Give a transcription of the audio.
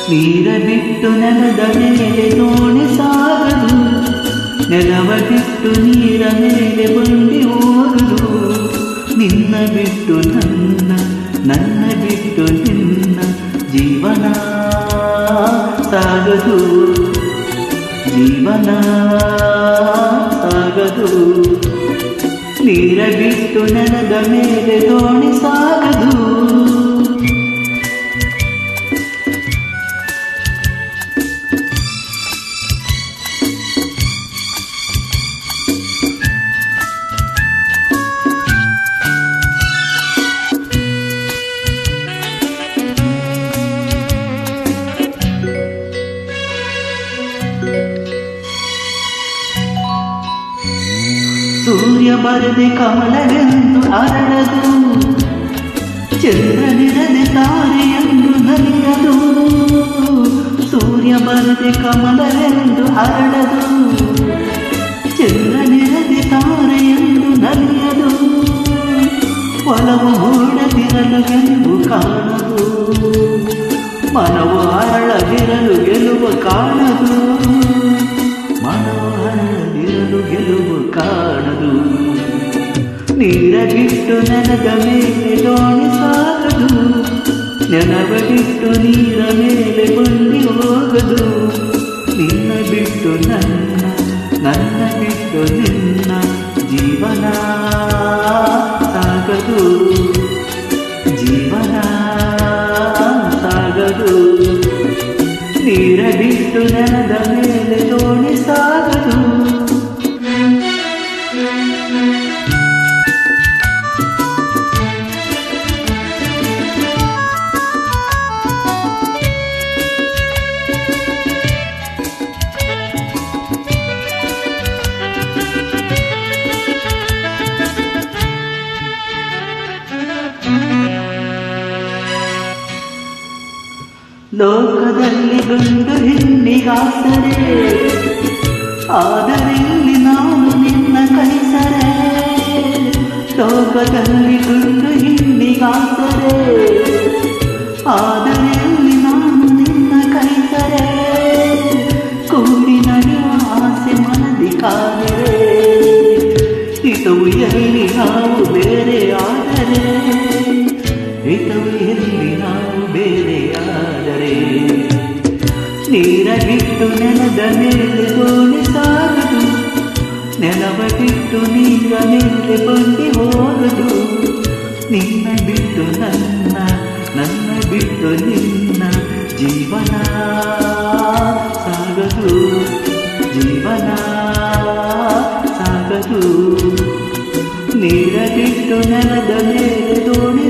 ನೀರ ಬಿಟ್ಟು ನೆಲದ ಮೇಲೆ ದೋಣಿ ಸಾಗದು, ನೆಲವ ಬಿಟ್ಟು ನೀರ ಮೇಲೆ ಬಂಡಿ ಓದುದು. ನಿನ್ನ ಬಿಟ್ಟು ನನ್ನ, ನನ್ನ ಬಿಟ್ಟು ನಿನ್ನ ಜೀವನ ಸಾಗದು, ಜೀವನ ಸಾಗದು. ನೀರ ಬಿಟ್ಟು ನೆಲದ ಮೇಲೆ ದೋಣಿ ಸಾಗದು. ಸೂರ್ಯ ಬರದೆ ಕಮಲವೆಂದು ಅರಳದು, ಚಂದ್ರನಿರದೆ ತಾರೆಯೆಂದು ನಲಿಯದು. ಸೂರ್ಯ ಬರದೆ ಕಮಲವೆಂದು ಅರಳದು, ಚಂದ್ರನಿರದೆ ತಾರೆಯೆಂದು ನಲಿಯದು. ಒಲವು ಮೂಡದಿರಲು ಗೆಲುವು ಕಾಣದು, ಮನವು ಅರಳದಿರಲು ಗೆಲುವು ಕಾಣದು. ಮನವು ಅರಳದಿರಲು ಗೆಲುವು ಕಾಣದು. ನೀರ ಬಿಟ್ಟು ನೆಲದ ಮೇಲೆ ದೋಣಿ ಸಾಗದು, ನೆಲವ ಬಿಟ್ಟು ನೀರ ಮೇಲೆ ಬಂಡಿ ಹೋಗದು. ನಿನ್ನ ಬಿಟ್ಟು ನನ್ನ, ನನ್ನ ಬಿಟ್ಟು ನಿನ್ನ ಜೀವನ ಸಾಗದು, ಜೀವನ ಸಾಗದು. ನೀರ ಬಿಟ್ಟು ನೆಲದ ಮೇಲೆ ದೋಣಿ ಸಾಗದು. ಲೋಕದಲ್ಲಿ ಗಂಡು ಹೆಣ್ಣಿಗಾಸರೆ, ಆದರೆ ಇಲ್ಲಿ ನಾನು ನಿನ್ನ ಕೈಸರೆ. ಲೋಕದಲ್ಲಿ ಗಂಡು ಹೆಣ್ಣಿಗಾಸರೆ, ಆದರೆ ಇಲ್ಲಿ ನಾನು ನಿನ್ನ ಕೈಸರೆ. ಕೂಡಿ ನಡೆಯುವ ಆಸೆ ಮನದಿ ಕಾದರೆ, ಹಿತವು ಎಲ್ಲಿ ನಾವು ಬೇರೆ ಆದರೆ, ಹಿತವು ಎಲ್ಲಿ ನಾವು ಬೇರೆಯಾದರೆ. ನೀರ ಬಿಟ್ಟು ನೆಲದ ಮೇಲೆ ದೋಣಿ ಸಾಗದು, ನೆಲವ ಬಿಟ್ಟು ನೀರ ಮೇಲೆ ಬಂಡಿ ಹೋಗದು. ನಿನ್ನ ಬಿಟ್ಟು ನನ್ನ, ನನ್ನ ಬಿಟ್ಟು ನಿನ್ನ ಜೀವನ ಸಾಗದು, ಜೀವನ ಸಾಗದು. ನೀರ ಬಿಟ್ಟು ನೆಲದ ಮೇಲೆ ದೋಣಿ